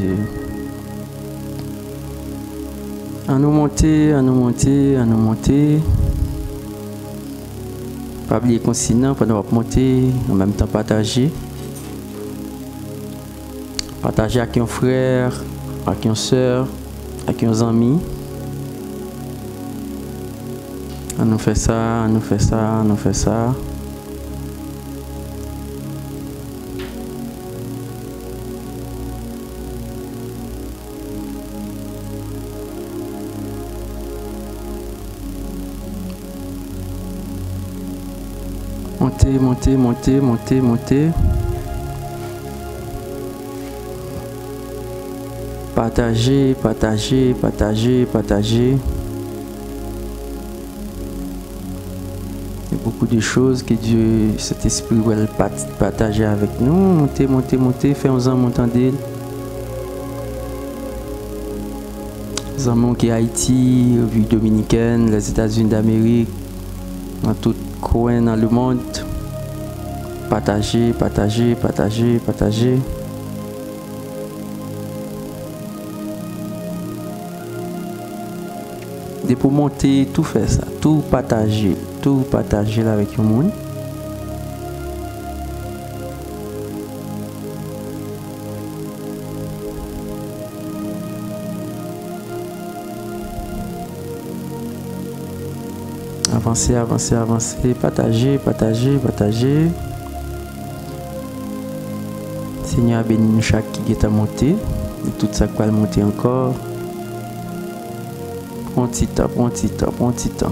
Jésus. À nous monter, à nous monter, à nous monter. Pas oublier consignant pendant qu'on monter, en même temps partager. Partager avec un frère, avec une soeur, avec un ami. On nous fait ça, on nous fait ça, on nous fait ça. Montez, montez, montez, montez, montez. Partagez, partagez, partagez, partagez. Il y a beaucoup de choses que Dieu, cet esprit, veut partager avec nous. Montez, montez, montez, faisons-en monter. Nous avons qui Haïti, République dominicaine, les États-Unis d'Amérique, dans tout coin dans le monde. Partagez, partagez, partagez, partagez. Et pour monter, tout faire ça, tout partager là avec le monde. Avancez, avancez, avancez, partagez, partagez, partagez. Seigneur bénis nous chaque qui est à monter, et tout ça qui va monter encore. Prends un petit temps, prends un petit temps, prends un petit temps.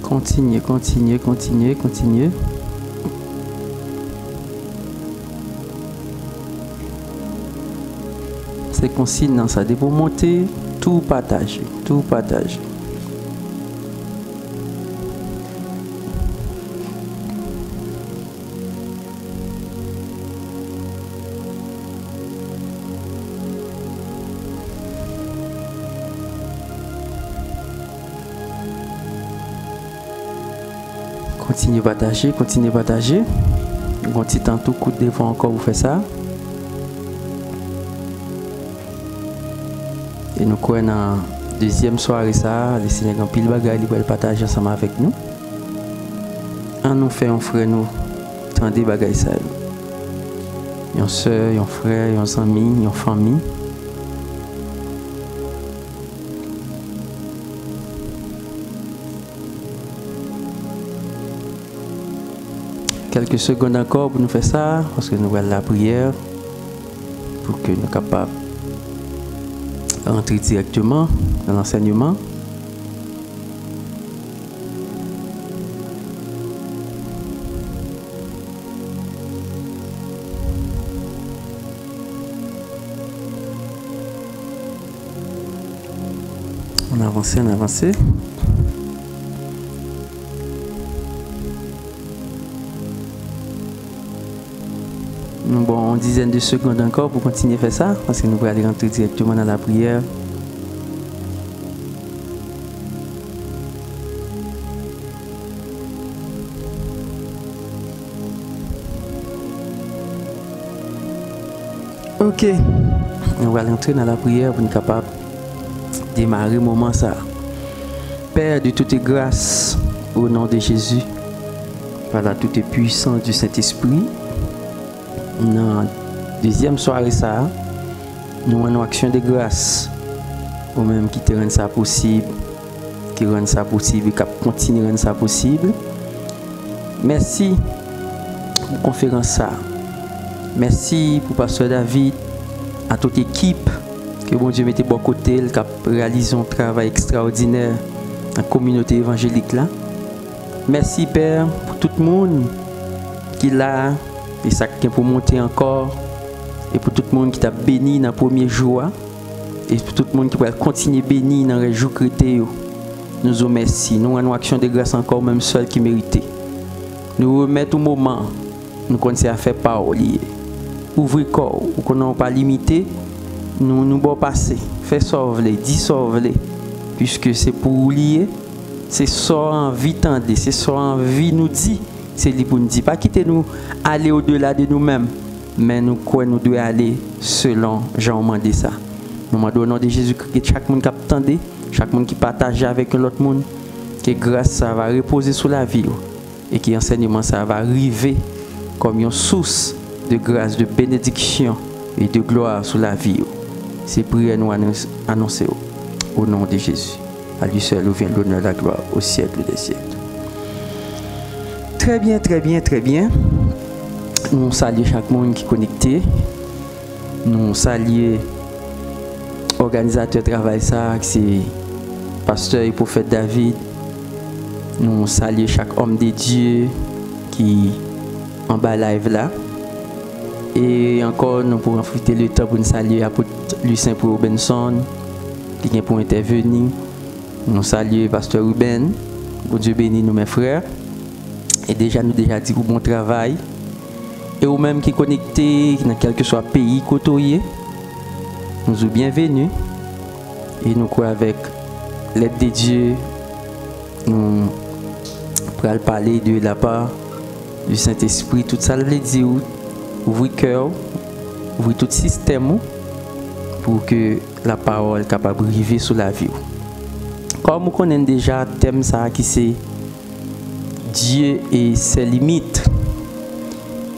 Continuez, continuez, continuez, continuez. C'est consigne dans ça. Pour monter, tout partager, tout partager. Continuez à partager, continuez à partager. Un petit temps tout coup de fois encore vous faites ça. Et nous croyons dans la deuxième soirée ça, les Seigneur en pile bagaille il va partager ensemble avec nous. On nous fait un frère nous tendez bagaille ça. Une soeur, un frère, un ami, une famille. Quelques secondes encore pour nous faire ça, parce que nous allons la prière pour que nous soyons capables de rentrer directement dans l'enseignement. On avance, on avance. Bon, une dizaine de secondes encore pour continuer à faire ça, parce que nous allons aller rentrer directement dans la prière. Ok, nous allons entrer dans la prière pour nous capables de démarrer le moment ça. Père de toutes grâces, au nom de Jésus, par la toute puissance du Saint-Esprit, dans la deuxième soirée ça, nous avons une action de grâce au même qui te rend ça possible, qui rend ça possible et qui continue à rendre ça possible. Merci pour la conférence ça. Merci pour Pasteur David, à toute équipe que bon Dieu mette bon côté, qui a réalisé un travail extraordinaire dans la communauté évangélique là. Merci Père pour tout le monde qui l'a et ça qui pour monter encore, et pour tout le monde qui t'a béni dans le premier jour, et pour tout le monde qui va continuer béni dans les jours crétés. Nous vous remercions. Nous avons une action de grâce encore, même seul qui méritait. Nous remettons au moment, nous continuons à faire parole. ouvrir corps, ou qu'on n'a pas limité, nous bon passer, faire sauver, dire sauver, puisque c'est pour lier, c'est ça envie tendre, c'est ça envie nous dit, c'est lui pour nous dire, pas quitter nous, aller au-delà de nous-mêmes, mais nous quoi nous devons aller selon Jean demandé ça. Nous demandons au nom de Jésus-Christ, chaque monde qui attendait, chaque monde qui partage avec l'autre monde, que grâce ça va reposer sur la vie et que enseignement ça va arriver comme une source de grâce, de bénédiction et de gloire sur la vie. C'est prière nous annoncer au nom de Jésus. À lui seul vient l'honneur et la gloire au siècle des siècles. Très bien, très bien, très bien. Nous saluons chaque monde qui est connecté. Nous saluons l'organisateur de travail, c'est pasteur et prophète David. Nous saluons chaque homme de Dieu qui est en bas live là. Et encore, nous pourrons profiter le temps pour nous saluer l'apôtre Lucien Robinson qui vient pour intervenir. Nous saluons pasteur Ruben. Que Dieu bénisse nous, mes frères. Et déjà, nous déjà dit bon travail. Et ou même qui sont connectés dans quel que soit pays côtoyé, nous sommes bienvenus. Et nous croyons avec l'aide de Dieu, nous pourrons parler de la part du Saint-Esprit. Tout ça, veut dire ouvrir le cœur, ouvrir tout le système pour que la parole soit capable de arriver sur la vie. Comme nous connaissons déjà le thème ça qui c'est Dieu et ses limites.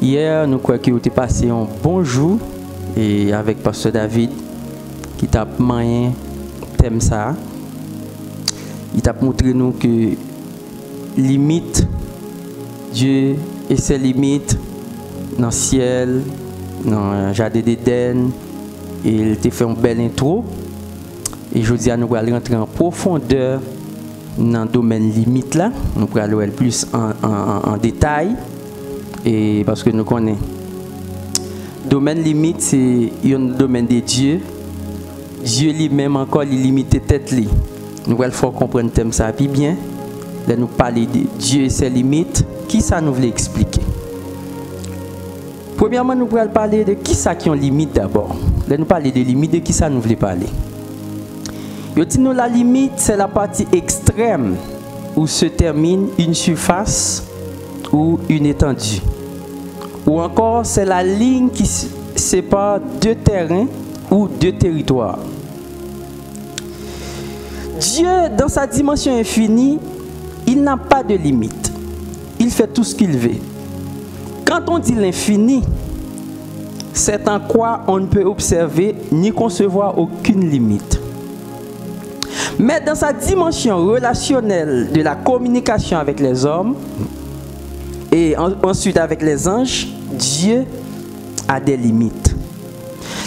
Hier, nous croyons que vous avez passé un bon jour et avec pasteur David qui t'a moyen thème ça. Il t'a montré nous que limite Dieu et ses limites dans le ciel, dans le jardin d'Éden, et il t'a fait une belle intro. Et je dis à nous allons rentrer en profondeur dans le domaine limite là, nous allons aller plus en détail. Et parce que nous connaissons, le domaine limite, c'est un domaine de Dieu. Dieu lui-même encore, il limite tête li. Nous allons comprendre thème ça puis bien. Là nous parler de Dieu et ses limites. Qui ça nous voulait expliquer? Premièrement, nous allons parler de qui ça qui ont limite d'abord. Là nous parler de limite, de qui ça nous voulait parler. Yo dit nous la limite, c'est la partie extrême où se termine une surface ou une étendue. Ou encore, c'est la ligne qui sépare deux terrains ou deux territoires. Dieu, dans sa dimension infinie, il n'a pas de limite. Il fait tout ce qu'il veut. Quand on dit l'infini, c'est en quoi on ne peut observer ni concevoir aucune limite. Mais dans sa dimension relationnelle de la communication avec les hommes, et ensuite avec les anges, Dieu a des limites.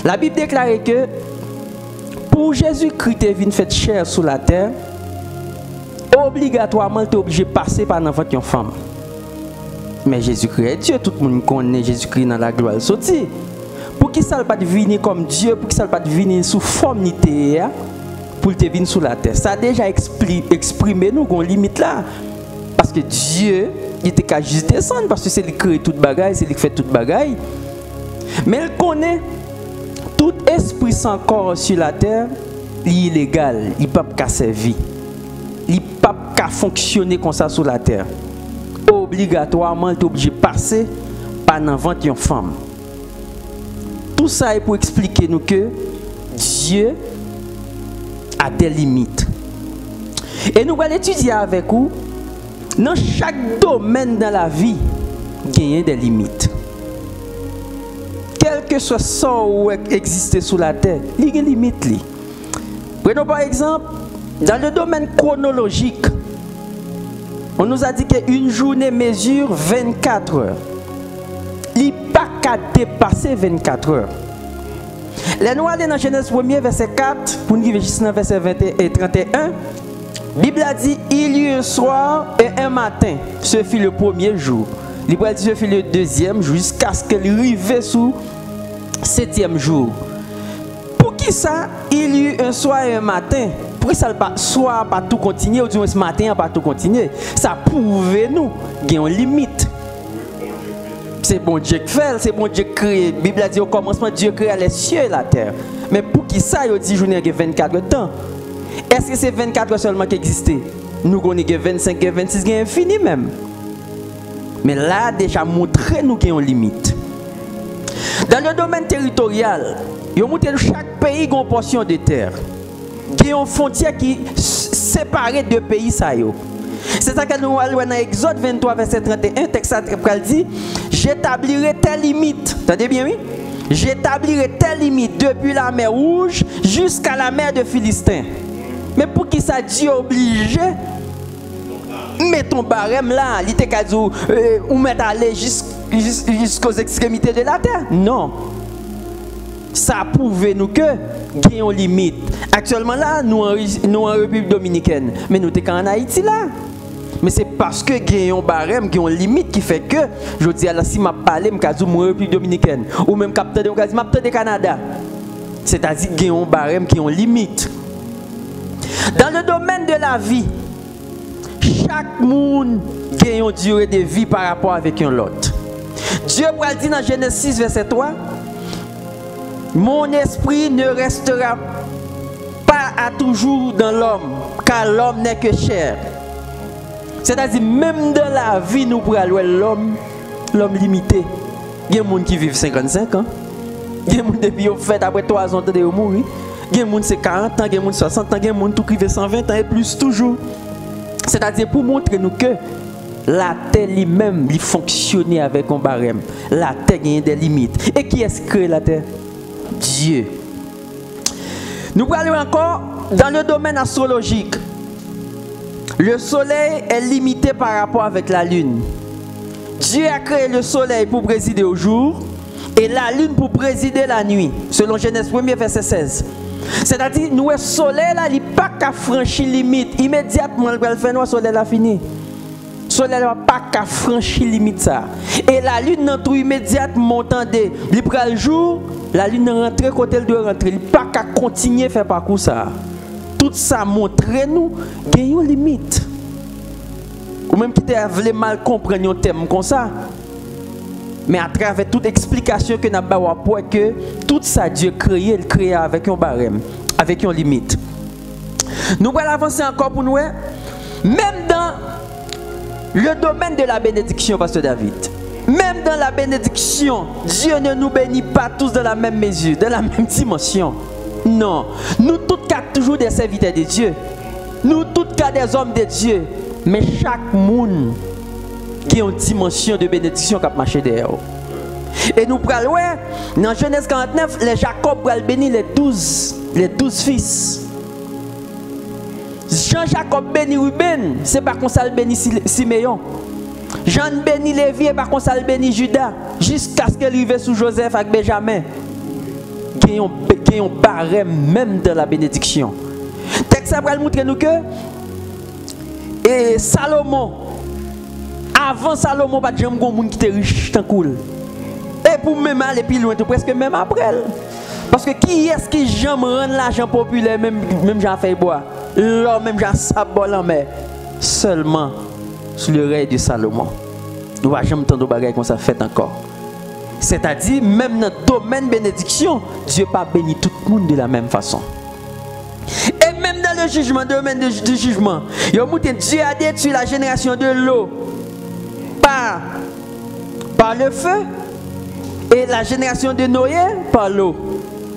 La Bible déclare que pour Jésus-Christ est venu faire chair sur la terre, obligatoirement il est obligé de passer par n'importe quelle femme. Mais Jésus-Christ est Dieu, tout le monde connaît Jésus-Christ dans la gloire. Sorti. Pour qu'il ne soit pas venir comme Dieu, pour qu'il ne soit pas venir sous forme nité, pour qu'il vienne sur la terre. Ça a déjà exprimé nous qu'on limite là. Parce que Dieu, il était qu'à juste descendre parce que c'est lui qui crée toute bagaille, c'est lui qui fait toute bagaille. Mais il connaît tout esprit sans corps sur la terre, il est illégal, il ne peut pas servir. Il ne peut pas fonctionner comme ça sur la terre. Obligatoirement, il est obligé de passer par n'importe quelle femme. Tout ça est pour expliquer nous que Dieu a des limites. Et nous allons étudier avec vous. Dans chaque domaine de la vie, il y a des limites. Quel que soit ce qui existe sur la terre, il y a des limites. Prenons par exemple, dans le domaine chronologique, on nous a dit qu'une journée mesure 24 heures. Il n'y a pas qu'à dépasser 24 heures. Les nous allons dans Genèse 1er, verset 4, pour nous arriver jusqu'à verset 21 et 31. La Bible a dit, il y eut un soir et un matin. Ce fut le premier jour. La Bible a dit, ce fut le deuxième jour, jusqu'à ce qu'elle arrive sous le 7e jour. Pour qui ça, il y eut un soir et un matin? Pour ça, soit pas tout continuer, ou du moins ce matin, pas tout continuer. Ça prouve nous qu'il y a une limite. C'est bon Dieu qui fait, c'est bon Dieu qui crée. La Bible a dit au commencement, Dieu créa les cieux et la terre. Mais pour qui ça, il dit journée a 24 temps. Est-ce que c'est 24 heures seulement qui existait? Nous connaissons 25, 26, infini même. Mais là, déjà montré nous qu'il y a une limite. Dans le domaine territorial, il y a montré chaque pays a une portion de terre. Il y a une frontière qui sépare deux pays. C'est ça que nous voyons dans Exode 23, verset 31, texte dit j'établirai telle limite. Entendez bien, oui? J'établirai telle limite depuis la mer Rouge jusqu'à la mer de Philistin. Mais pour qui ça Dieu obligé? Mettons barème là, il était ou mettre aller jusqu'aux extrémités de la terre. Non. Ça prouve nous que il y a une limite. Actuellement là, nous en République dominicaine, mais nous sommes en Haïti là. Mais c'est parce que il y a un barème, il y a une limite qui fait que je dis alors si je parle, je suis en République dominicaine ou même capteur de Canada. C'est-à-dire qu'il y a un barème qui a une limite. Dans le domaine de la vie, chaque monde a une durée de vie par rapport avec un autre. Dieu dit dans Genèse 6, verset 3, mon esprit ne restera pas à toujours dans l'homme, car l'homme n'est que chair. C'est-à-dire, même dans la vie, nous pourrons l'homme limité. Il y a des gens qui vivent 55 ans. Il y a des gens depuis fait après 3 ans de mourir. Il y a des gens qui 40 ans, il y a des gens 60 ans, il y a des gens qui vivent 120 ans et plus toujours. C'est-à-dire, pour montrer nous que la terre lui-même, il fonctionne avec un barème. La terre a des limites. Et qui est-ce qui crée la terre? Dieu. Nous allons encore dans le domaine astrologique. Le soleil est limité par rapport avec la lune. Dieu a créé le soleil pour présider au jour et la lune pour présider la nuit, selon Genèse 1, verset 16. C'est-à-dire, nous, le soleil, là, il n'a pas qu'à franchir la limite. Immédiatement, le fait le soleil a fini. Le soleil n'a pas qu'à franchir la limite. Ça. Et la lune n'entre immédiatement montant de. Il prend le jour, la lune rentre côté elle doit rentrer. Il n'a pas qu'à continuer à faire parcours ça. Tout ça montre nous qu'il y a une limite. Ou même qui voulait mal comprendre un thème comme ça. Mais à travers toute explication que nous avons pour que tout ça Dieu créé, il crée avec un barème, avec une limite. Nous allons avancer encore pour nous. Même dans le domaine de la bénédiction, Pasteur David. Même dans la bénédiction, Dieu ne nous bénit pas tous de la même mesure, de la même dimension. Non, nous tous cas toujours des serviteurs de Dieu. Nous tous cas des hommes de Dieu. Mais chaque monde qui a une dimension de bénédiction qui a marché derrière. Et nous prenons, dans Genèse 49, les Jacob va bénir les 12 fils. Jean-Jacob bénit Ruben, c'est par contre ça le bénit Siméon. Jean bénit Lévi et par contre ça le bénit Judas. Jusqu'à ce qu'il arrive sous Joseph avec Benjamin. Qui ont barème même dans la bénédiction. Texte va montrer nous que et Salomon, avant Salomon, pas de gens qui étaient riches, tant cool. Et pour même aller plus loin, presque même après. Parce que qui est-ce qui jamais rend l'argent populaire, même j'en fais boire, l'homme même j'en sabole en mer, seulement sur le règne de Salomon. Nous n'avons jamais tant de bagages comme ça fait encore. C'est-à-dire, même dans le domaine de bénédiction, Dieu n'a pas béni tout le monde de la même façon. Et même dans le jugement, le domaine du jugement, Dieu a détruit la génération de l'eau par le feu et la génération de Noé par l'eau.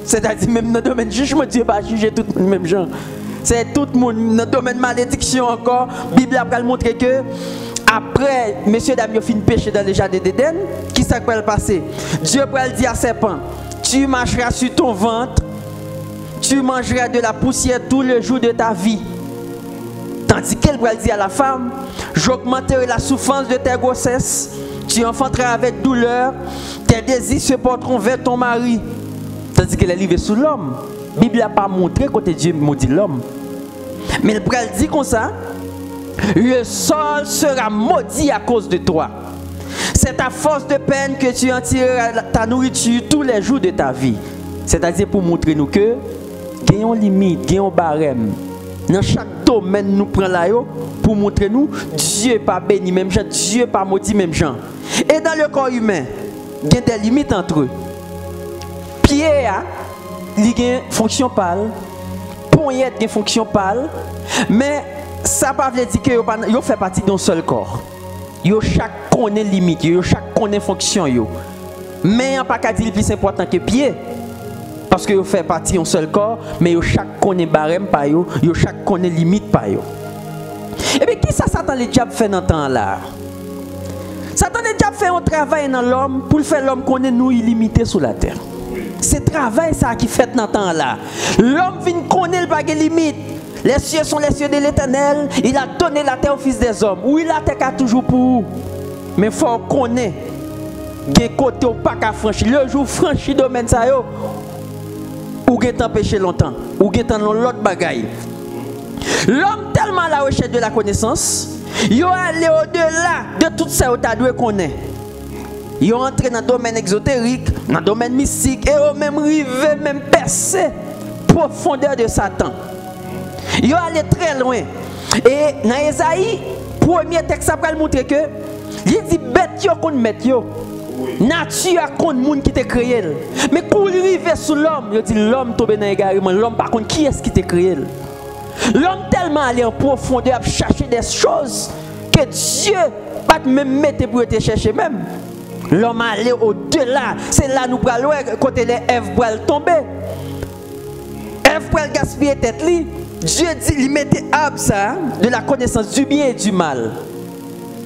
C'est-à-dire, même dans le domaine du jugement, Dieu n'a pas jugé tout le monde même genre. C'est tout le monde. Dans le domaine de malédiction encore, la Bible a montré que après, messieurs dames, ils ont fini de pécher dans le jardin d'Éden. Qui ça va passer? Dieu va dire à serpent, tu marcheras sur ton ventre, tu mangeras de la poussière tous les jours de ta vie. Tandis qu'elle va dire à la femme, j'augmenterai la souffrance de tes grossesses, tu enfanteras avec douleur, tes désirs se porteront vers ton mari. Tandis qu'elle est arrivée sous l'homme. La Bible n'a pas montré côté Dieu maudit l'homme. Mais elle dit comme ça, le sol sera maudit à cause de toi. C'est à force de peine que tu en tireras ta nourriture tous les jours de ta vie. C'est-à-dire pour montrer nous que il y a une limite, il y a un barème. Dans chaque domaine, nous prenons là pour montrer nous Dieu n'est pas béni même gens, Dieu n'est pas maudit même gens. Et dans le corps humain, il y a des limites entre eux. Pied a une fonction pâle, poignette a une fonction pâle, mais ça ne veut pas dire que yo fait partie d'un seul corps. Yo chaque connaît limite, yo chaque connaît fonction yo. Mais on pas qu'à dire plus important que pied. Parce que yo fait partie d'un seul corps, mais yo chaque connaît barème par yo, yo chaque connaît limite par yo. Et bien qui ça Satan le diable fait dans le temps là? Satan le diable fait un travail dans l'homme pour faire l'homme connaître nous illimité sur la terre. C'est travail ça qui fait dans le temps là. L'homme vient connaître pas de limite. Les cieux sont les cieux de l'Éternel. Il a donné la terre au Fils des hommes. Oui, la terre a toujours pour vous. Mais il faut connaître. Des côtés ou pas qu'à franchir. Le jour franchi domaine ça yo. Ou get empêché longtemps. Ou get dans l'autre bagaille. L'homme tellement à la recherche de la connaissance, il allé au-delà de tout ça que tu dois connaître. Ils ont entré dans le domaine exotérique, dans le domaine mystique, et ils ont même arrivé, même percé profondeur de Satan. Ils ont allé très loin. Et dans Esaïe, premier texte, ça va montrer que il dit bête yo contre mettre yo. Nature contre monde qui t'a créé. Mais pour arriver sur l'homme, il dit l'homme tombe dans égarement. L'homme par contre qui est-ce qui t'a créé? L'homme tellement allé en profondeur à chercher des choses que Dieu pas même mettre pour te chercher même. L'homme allé au-delà. C'est là nous prenons côté les Ève pour tomber. Ève pour gaspiller tête li. Dieu dit il mettait ab ça de la connaissance du bien et du mal.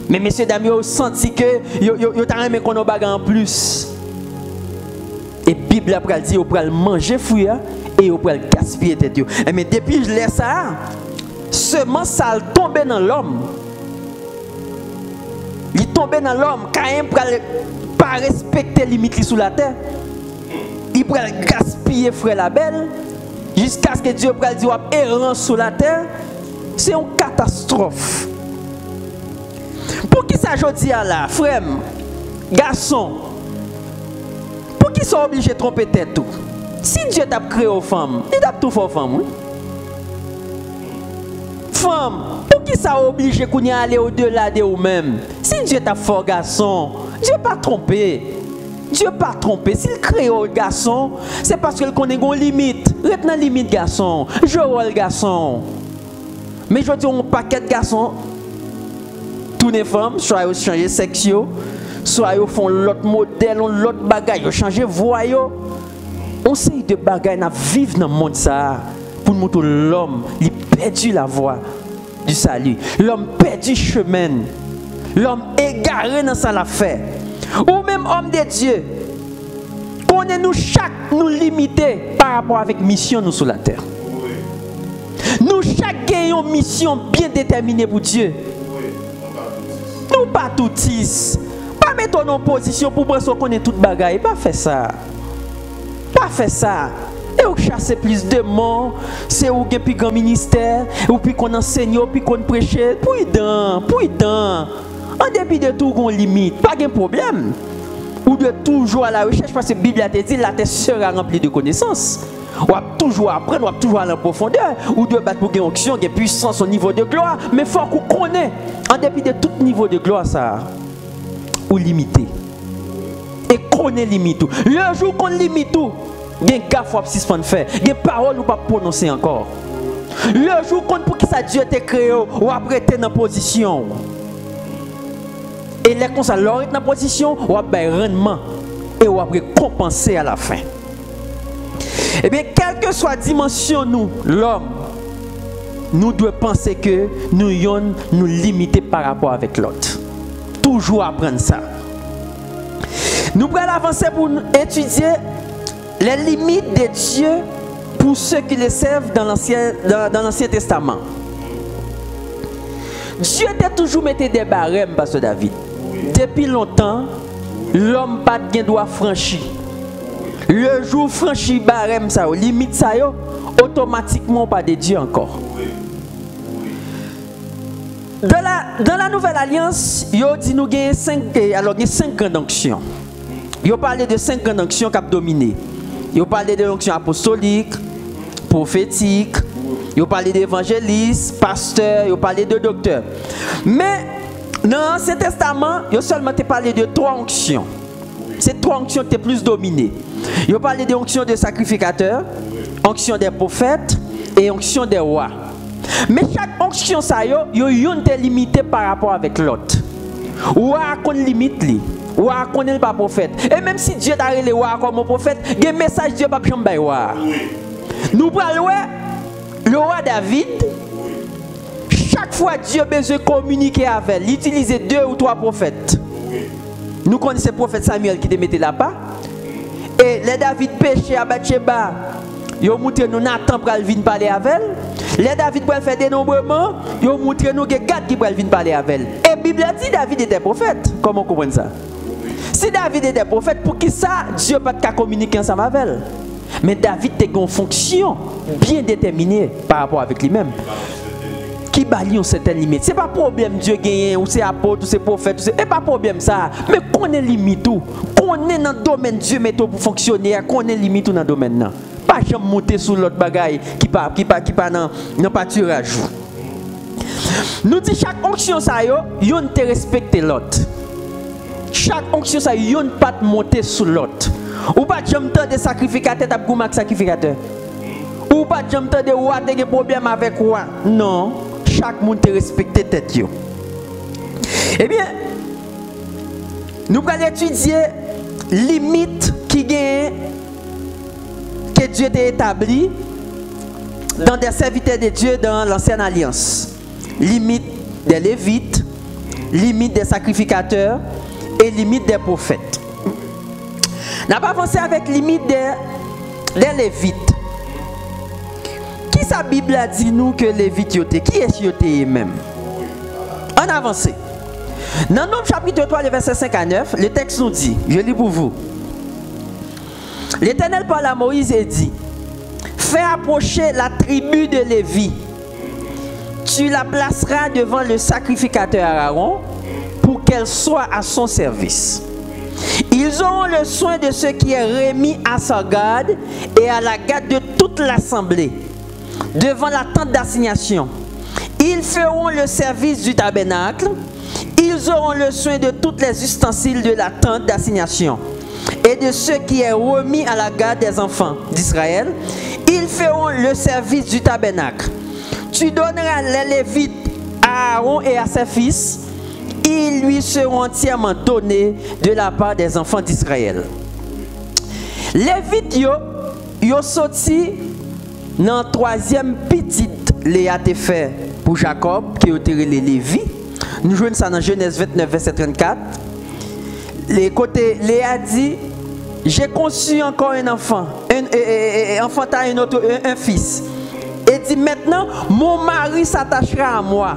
Mais messieurs dames, vous senti que vous avez aimé qu'on a bagarre en plus. Et la Bible a dit vous pouvez manger fruit et vous pouvez gaspiller tête. Mais depuis que je laisse ça, semence ça tombe dans l'homme. Il tombe dans l'homme quand il ne pas respecter les limites sous la terre. Il peut gaspiller frère la belle jusqu'à ce que Dieu puisse dire errant sur la terre. C'est une catastrophe. Pour qui ça je dis là, frère, garçon, pour qui sont obligés de tromper tête tout? Si Dieu t'a créé aux femmes, il t'a tout fait aux femmes. Oui? Femme, pour qui ça obligé qu'on y aller au-delà de vous-même? Si Dieu t'a fait garçon, Dieu pas trompé. Dieu pas trompé. S'il crée un garçon, c'est parce qu'il connaît une limite. Retenez la limite garçon. Je vois le garçon. Mais je dis un paquet de garçons. Toutes les femmes, soit ils changent sexe, soit ils font l'autre modèle, l'autre bagaille, ils changent voix. On sait de bagaille à vivre dans le monde ça pour montrer l'homme, il perdu la voie du salut. L'homme perdu chemin. L'homme égaré dans sa affaire. Ou même homme de Dieu. Connaissez-nous chaque nous limité par rapport avec mission nous sur la terre. Nous chaque gagnons mission bien déterminée pour Dieu. Nous pas toutis. Pas mettre en position pour penser qu'on est tout bagaille. Pas faire ça. Pas faire ça. Et vous chassez plus de morts. C'est où vous plus grand ministère. Ou puis qu'on enseigne, puis qu'on prêche. Puis en dépit de tout, on limite. Pas de problème. Ou de toujours à la recherche. Parce que la Bible a dit la terre sera remplie de connaissances. On va toujours apprendre, on va toujours aller en profondeur. Ou de battre pour gagner onction, gagner puissance au niveau de gloire. Mais il faut qu'on connaisse. En dépit de tout niveau de gloire, ça. Ou limité. Et qu'on est limite tout. Le jour qu'on limite tout, il y a un gaffe ou suspendre faire. Il y a des paroles ou pas prononcer encore. Le jour qu'on pour qui ça Dieu t'a créé ou après t'es dans position. Et les comme ça, l'or est dans position, ou après rendement et ou après compenser à la fin. Eh bien, quelle que soit la dimension nous, l'homme, nous devons penser que nous nous limiter par rapport avec l'autre. Toujours apprendre ça. Nous allons avancer pour étudier les limites de Dieu pour ceux qui les servent dans l'Ancien Testament. Dieu t'a toujours mis des barèmes, Pasteur David. Depuis longtemps, l'homme pas de droit franchi. Le jour franchi barème ça, limite ça, automatiquement pas de Dieu encore. Dans la nouvelle alliance, il dit nous gagnons 5 grandes onctions. Il parle de 5 grandes onctions qui ont dominé. Il parle de l'onction apostolique, prophétique, il parle d'évangéliste, pasteur, il parle de docteur. Mais dans l'Ancien Testament, il seulement parlé de 3 onctions. c'est trois onctions qui étaient plus dominées. Il a parlé des onctions des sacrificateurs, onction des prophètes et onction des rois. Mais chaque onction, ça y est limitée par rapport avec l'autre. Roi a une limite. Roi connaît pas prophète. Et même si Dieu t'a les rois comme prophète, il y a un message Dieu pas jamais roi. Nous parlons le roi David. Chaque fois Dieu a besoin de communiquer avec lui, il utilisait 2 ou 3 prophètes. Nous connaissons le prophète Samuel qui te mettait là-bas. Et les David péché à Bathsheba, ils ont montré nous Nathan pour venir parler avec elle. Les David pour faire dénombrement, ils ont montré nous Gad qui pour venir parler avec elle. Et la Bible dit David était prophète. Comment on comprend ça? Si David était prophète, pour qui ça, Dieu n'a pas de communiquer ensemble avec elle. Mais David a une fonction bien déterminée par rapport avec lui-même. Qui balie une certaine limite. Ce n'est pas problème Dieu gagne, ou c'est apôtre, ou c'est prophète, ce n'est pas problème ça. Mais qu'on est limite tout. Qu'on est dans le domaine Dieu met pour fonctionner, qu'on est limite dans le domaine là. Pas jamais monter sur l'autre bagaille qui pas dans pâturage. Nous dit chaque onction ça yo te respecter l'autre. Chaque onction ça yo ne pas monter sur l'autre. Ou pas jamais temps de sacrificateur t'a gouma sacrificateur. Ou pas jamais temps de roi de problème avec roi. Non, chaque monde te respecter tête yo. Eh bien, nous allons étudier limite qui gagne que Dieu a établi dans des serviteurs de Dieu dans l'ancienne alliance. Limite des Lévites, limite des sacrificateurs et limite des prophètes. N'a pas avancé avec limite des Lévites. Qui sa Bible a dit nous que Lévites yote? Qui est yote même? On avance. Dans Nombre chapitre 3, le verset 5 à 9, le texte nous dit, je lis pour vous. L'Éternel parle à Moïse et dit, fais approcher la tribu de Lévi. Tu la placeras devant le sacrificateur Aaron pour qu'elle soit à son service. Ils auront le soin de ce qui est remis à sa garde et à la garde de toute l'assemblée, devant la tente d'assignation. Ils feront le service du tabernacle. Ils auront le soin de tous les ustensiles de la tente d'assignation et de ce qui est remis à la garde des enfants d'Israël. Ils feront le service du tabernacle. Tu donneras les Lévites à Aaron et à ses fils. Ils lui seront entièrement donnés de la part des enfants d'Israël. Lévites yo sorti dans la troisième petite Léa te fait pour Jacob qui est les Lévi. Nous jouons ça dans Genèse 29 verset 34. Les côtés Léa dit, j'ai conçu encore un enfant, un fils. Et dit maintenant, mon mari s'attachera à moi,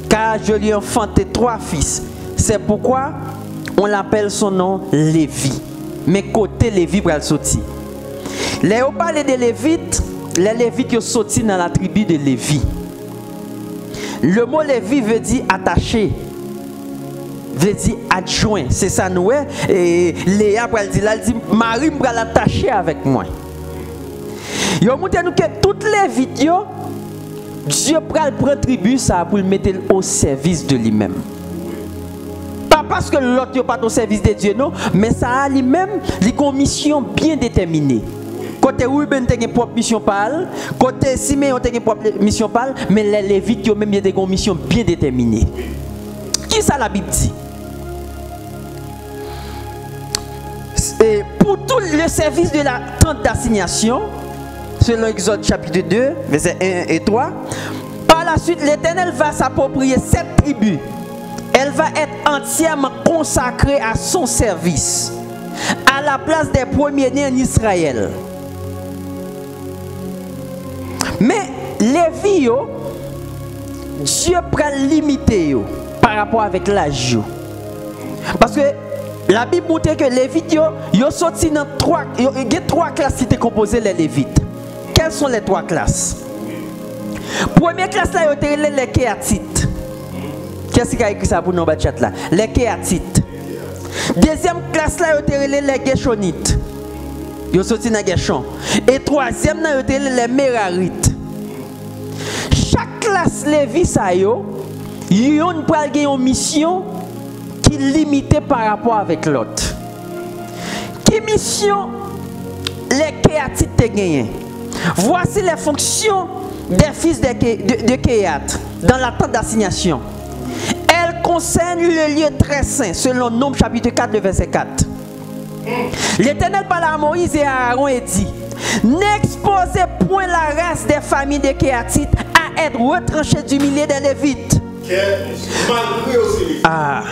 car je lui ai enfanté 3 fils. C'est pourquoi on l'appelle son nom Lévi. Mais côté Lévi pour le sortir. Les on parle des Lévites, les Lévites qui sont sortis dans la tribu de Lévi. Le mot Lévi veut dire attaché, veut dire adjoint. C'est ça nous. Et Léa elle dit Marie va l'attacher avec moi. Il a montré nous que toutes les vidéos, Dieu prend tribu ça pour le mettre au service de lui-même. Pas parce que l'autre n'est pas au service de Dieu, non, mais ça a lui-même une mission bien déterminée. Côté Ruben a une propre mission pâle, côté Siméon a une propre mission pâle, mais les Lévites ont même une mission bien déterminée. Qui ça la Bible dit? Et pour tout le service de la tente d'assignation, selon Exode chapitre 2, versets 1 et 3, par la suite, l'Éternel va s'approprier cette tribu. Elle va être entièrement consacrée à son service, à la place des premiers-nés en Israël. Mais Lévi, Dieu prend limité par rapport avec l'âge. Parce que la Bible montre que les Lévites, ils sont sortis dans 3 classes qui étaient composées les Lévites. Quelles sont les 3 classes? Première classe là, ils étaient les Kéatites. Qu'est-ce qui a écrit ça pour nous chat là? Les Kéatites. Deuxième classe là, ils étaient les Gershonites. Ils sont sortis dans Gershon. Et troisième là, ils étaient les Mérarites. Chaque classe Lévi ça yo, ils ont une mission qui est limitée par rapport avec l'autre. Qui mission les Kéatites te gagné? Voici les fonctions des fils de Kéat dans la tente d'assignation. Elles concernent le lieu très saint, selon Nombre chapitre 4, le verset 4. L'Éternel parla à Moïse et à Aaron et dit: n'exposez point la race des familles des Kéatites à être retranchée du milieu des Lévites. Malgré aussi. Ah.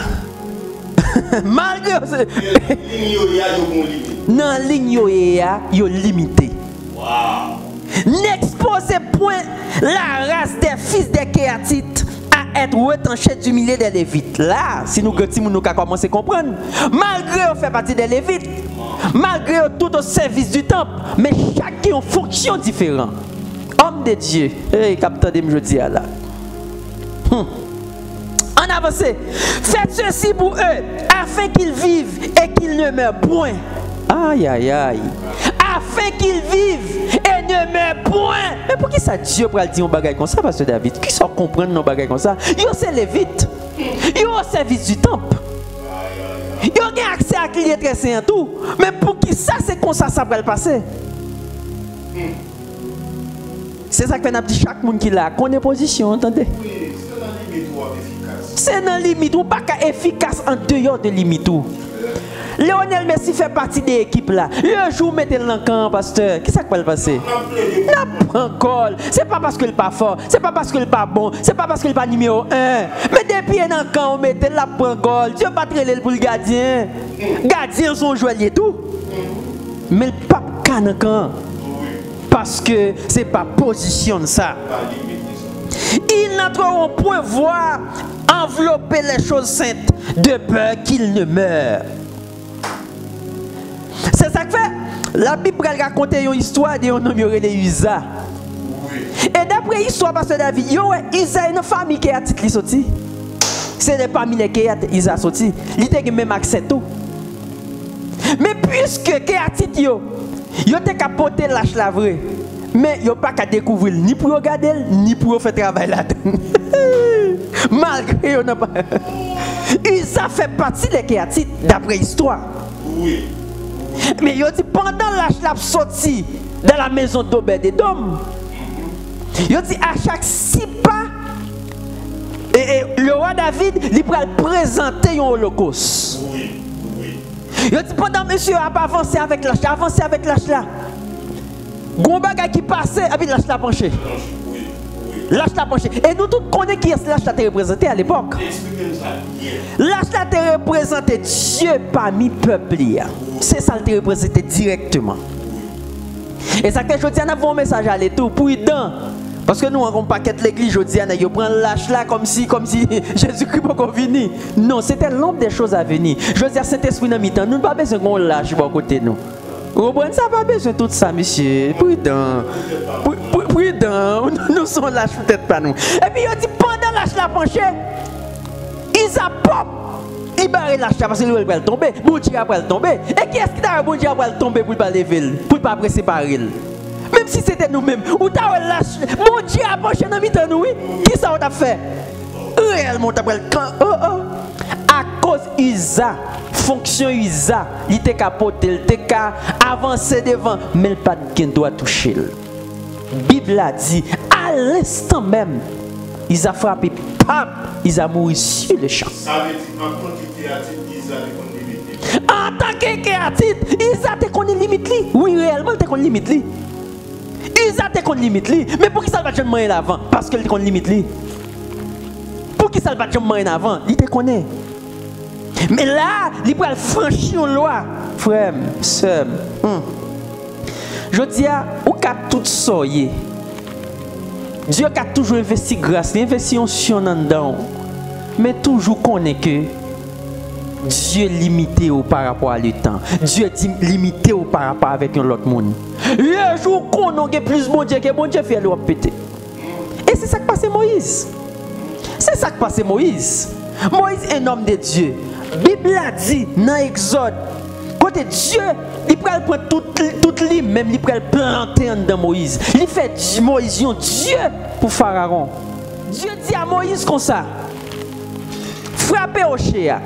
Malgré aussi. Dans la ligne yo limité. Wow. N'exposez point la race des fils des Kéatites à être retranchée du milieu des Lévites. Là, si nous nous commencer à comprendre, malgré on fait partie des Lévites, malgré tout au service du temple, mais chacun a une fonction différente. Homme de Dieu, hey, capteur de me dis là. En avancé, faites ceci pour eux, afin qu'ils vivent et qu'ils ne meurent point. Aïe, aïe, aïe. Afin qu'ils vivent et ne meurent point. Mais pour qui ça Dieu pour dire un bagage comme ça, Pasteur David? Qui ça comprendre nos bagages comme ça? Yo c'est Lévite. Yo au service du temple. Yo a accès à client très saint tout. Mais pour qui ça c'est comme ça va le passer? C'est ça que nous dit chaque monde qui l'a connaît position, entendez? C'est dans la limite ou pas efficace en dehors de limite. Lionel Messi fait partie de l'équipe là. Le jour où mettez le camp, pasteur, qu'est-ce qui va le passer? N'a pas encore. C'est pas parce qu'il n'est pas fort, c'est pas parce qu'il n'est pas bon, c'est pas parce qu'il n'est pas numéro 1. Mais depuis dans le camp, on mettez la prend goal. Dieu pas très pour le gardien. Gardien son joueur et tout. Mais le pape dans le camp. Parce que c'est pas position de ça. Ils n'entreront point voir envelopper les choses saintes de peur qu'ils ne meurent. C'est ça que fait. La Bible raconte une histoire de un homme de Usa. Et d'après l'histoire, Pasteur David, Isa est une famille qui a titre sorti. C'est les familles qui a Isa sorti. Il a même accès tout. Mais puisque qui a titre yo te capoté lâche la vraie. Mais yo pas qu'à découvrir ni pour regarder ni pour faire travail là-dedans. Malgré yo n'a pas. Isa fait partie des Kéatites d'après l'histoire. Oui. Mais yo dit pendant la sortie dans la maison d'Obed-Edom, yo dit à chaque 6 pas et le roi David il va présenter un holocauste. Oui. Oui. Yo dit pendant monsieur a pas avancé avec l'âge là. Gon bagay qui passait et puis l'âge là penché. Oui. L'âge là penché. Et nous tous connaissons qui est l'âge là représenté à l'époque. Expliquez-nous ça. L'âge là te représenté Dieu parmi peuple. C'est ça le représenté directement. Et ça que je dis, on a un message à l'étour pour y dans. Parce que nous, on ne paquet l'église, je dis, on prend l'âge là comme si Jésus-Christ n'est venu. Non, c'était l'ombre des choses à venir. Je dis à Saint-Esprit dans mi-temps, nous n'avons pas besoin qu'on lâche à côté de nous. Vous comprenez ça, pas besoin de tout ça, monsieur. Prudent. Prudent. Nous sommes lâches, peut-être pas nous. Et puis, il dit, pendant l'âge là penché, ils apportent. Il barre l'achat parce que il va tomber. Bon Dieu va tomber. Et qui est-ce qui t'a bon Dieu va tomber pour ne pas lever, pour ne pas préparer? Même si c'était nous-mêmes, ou t'as lâché, bon Dieu a penché dans mi-temps nous, oui. Qui ça on t'a fait? Réellement t'as pris le camp. À cause Isa, fonction Isa, il était capoté, il était avancé devant, mais le pas de doit toucher. Bible a dit, à l'instant même, ils ont frappé, pap, ils ont mouru sur le champ. Ça veut dire en tant que Kéatite, Isa est limité. En tant que Kéatite, Isa te connaît limite. Oui, réellement, te connaît limite. Isa te connaît limite. Mais pour qui ça va jamais moyen avant? Parce que te connaît limite. Pour qui ça va jamais moyen avant? Il te connaît. Mais là, il va franchir une loi. Frère, sœur. Je dis à ou qu'à tout soyer. Dieu a toujours investi grâce, investi en sion dedans. Mais toujours connaît que Dieu limité par rapport à le temps. Dieu limité par rapport avec l'autre monde. Le jour qu'on a plus bon Dieu que bon Dieu fait le péter. Et c'est ça que passe Moïse. C'est ça que passe Moïse. Moïse est un homme de Dieu. La Bible a dit dans Exode, côté Dieu, il peut prendre toute l'île, même il peut planter dans Moïse. Il fait Moïse un Dieu pour Pharaon. Dieu dit à Moïse comme ça, frappez au chien.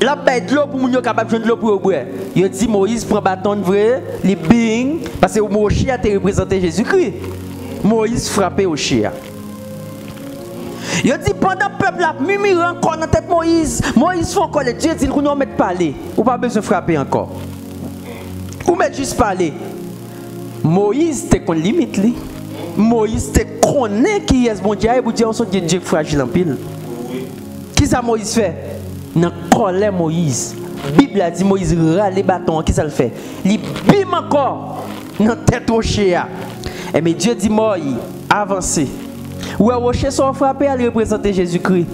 La bête de l'eau pour nous capable de l'eau pour boire. Il dit Moïse prend bâton vrai, les bing parce que Moïse a représenté Jésus-Christ. Moïse frappé au chien. Il dit pendant le peuple a murmuré encore dans tête Moïse. Moïse fait encore les Dieu dit qu'on nous met parler. Ou pas besoin de frapper encore. Ou mettre juste parler. Moïse te qu'on limite lui. Moïse te connaît qui est bon Dieu et vous dire on sont Dieu fragile en pile. Qui ça Moïse fait? Dans colère Moïse. Bible a dit Moïse râle les bâtons. Qui ça le fait? Il bim encore dans tête au chien. Et mais Dieu dit Moïse avancez. Ou est rocher sont frappés à représenter Jésus-Christ.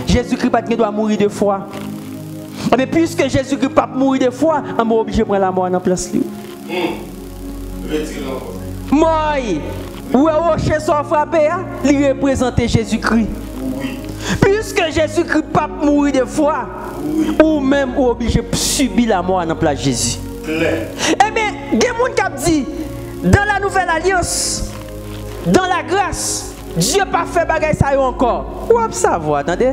Jésus-Christ pas doit mourir de foi. Mais puisque Jésus-Christ pas mourir de foi, on est obligé de prendre la mort en place lui. Moi, ou est rocher sont frappés à représenter Jésus-Christ. Puisque Jésus-Christ pas mourir de foi, ou même ou obligé de subir la mort en place Jésus. Eh bien, il y a des gens qui dit dans la nouvelle alliance, dans la grâce, Dieu n'a pas fait bagaille ça encore. Ou à savoir, attendez?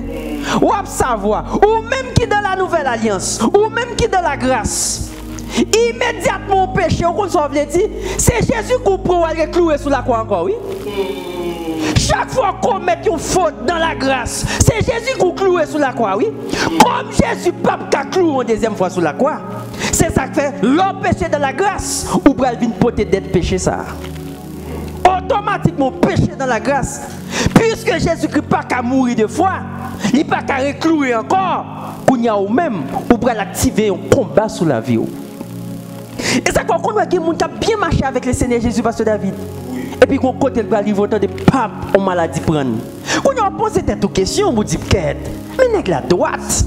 Ou à savoir. Ou même qui dans la nouvelle alliance, ou même qui dans la grâce, immédiatement péché, on s'en veut dire, c'est Jésus qui prend à clouer sur la croix encore, oui? Chaque fois qu'on met une faute dans la grâce, c'est Jésus qui cloue sur la croix, oui? Comme Jésus pape qui cloue une deuxième fois sur la croix, c'est ça qui fait l'homme péché dans la grâce, ou pour venir porter d'être péché ça. Automatiquement péché dans la grâce. Puisque Jésus-Christ n'a pas qu'à mourir de foi, il n'a pas qu'à reclouer encore, qu'on y a ou même, ou pour activer un combat sur la vie. Et ça qu'on voit qu'il y a des gens qui ont bien marché avec le Seigneur Jésus, Pasteur David. Et puis qu'on côté le arrive autant de pape en maladie prendre. Quand on pose cette question, on vous dit quête. Mais nèg la droite,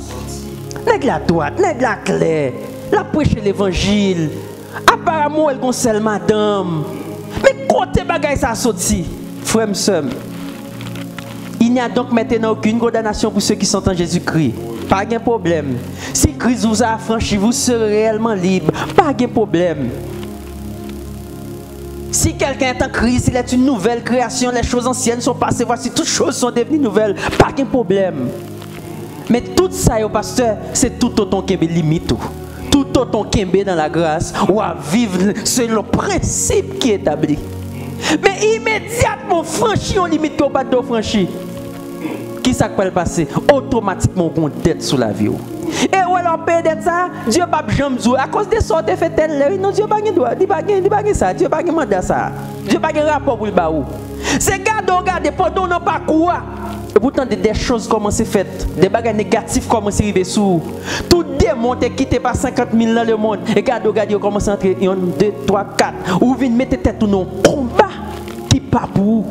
nèg la claire, la prêche l'évangile. Apparemment elle conseille madame. Mais côté bagay ça sorti, frère et sœur. Il n'y a donc maintenant aucune condamnation pour ceux qui sont en Jésus-Christ. Pas de problème. Si Christ vous a affranchi, vous serez réellement libre. Pas de problème. Si quelqu'un est en Christ, il est une nouvelle création, les choses anciennes sont passées, voici toutes choses sont devenues nouvelles. Pas de problème. Mais tout ça, pasteur, c'est tout autant qu'il y a des limites. Tout autant qu'il y a dans la grâce, ou à vivre selon le principe qui est établi. Mais immédiatement, franchi, on limite qu'on pas de franchi. Qui ça peut passer? Automatiquement, on dette sur la vie. Et où alors paye d'être ça, Dieu pas jamais jouer à cause des sortes fait tel non Dieu pas gain droit, Dieu pas ça, Dieu pas gain mandat ça. Dieu pas gain rapport pour le baou. C'est garder pendant non pas quoi. Et pourtant des choses commencent à faire, des bagages négatifs commencent à arriver sous. Tout démon est quitté par 50 000 dans le monde. Et regardez, commence à entrer 1, 2, 3, 4. Ou vous mettez tête dans combat qui pas pour vous.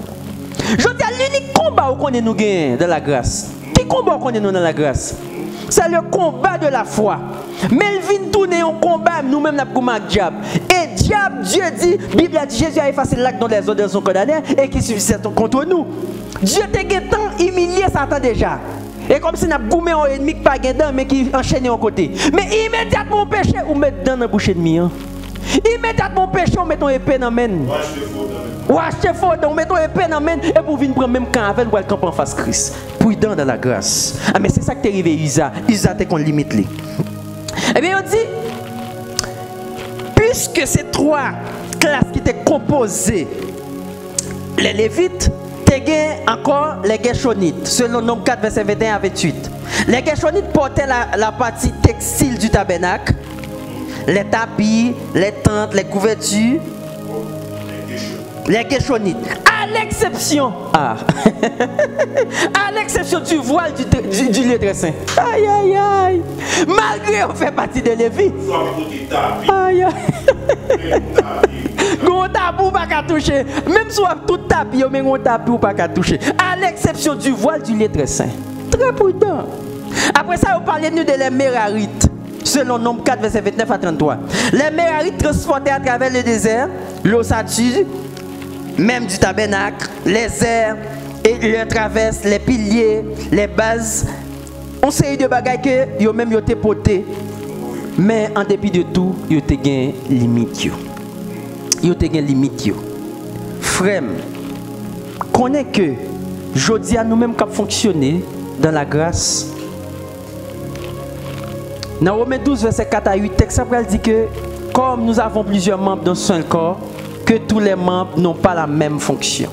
Je dis à l'unique combat qu'on est nous gain dans la grâce. Qui combat qu'on est nous dans la grâce? C'est le combat de la foi. Mais il vient tourner un combat, nous-mêmes, nous avons un diable. Et diable, Dieu dit, Bible a dit, Jésus a effacé l'acte dont les autres sont condamnés et qui suffisait contre nous. Dieu t'a humilié Satan déjà. Et comme si nous avons goumé un ennemi qui pas gagnant, mais qui enchaîné en côté. Mais immédiatement, péché, on met dans la bouche d'ennemi. Immédiatement, péché, on met ton épée dans la main. Ou acheter faux, on met ton épée dans la main et pour venir prendre même camp avec le camp en face Christ. Prudent dans la grâce. Ah, mais c'est ça qui est arrivé, Isa. Isa, t'es qu'on limite. Eh bien, on dit, puisque ces trois classes qui étaient composées, les Lévites, t'es encore les Gershonites, selon Nombre 4, verset 21 à 28. Les Gershonites portaient la partie textile du tabernacle, les tapis, les tentes, les couvertures. Les Gershonites, à l'exception, à l'exception du voile du lettre saint. Aïe aïe aïe. Malgré on fait partie de Lévi. Aïe aïe. Gon tabou pas qu'à toucher. Même si on a tout tapis, mais gon tabou pas qu'à toucher. À l'exception du voile du lettre saint. Très prudent. Après ça, on parlait nous de les Mérarites. Selon Nombre 4, verset 29 à 33. Les Mérarites transportaient à travers le désert l'ossature, même du tabernacle, les airs, et les traverses, les piliers, les bases. On sait de bagages que yo même yo te porté. Mais en dépit de tout, yo te gen limite yo. Yo te gen limite yo. Frère, connais que jodi a nous-mêmes cap fonctionner dans la grâce. Dans Romains 12, verset 4 à 8, texte après dit que comme nous avons plusieurs membres dans un seul corps, que tous les membres n'ont pas la même fonction.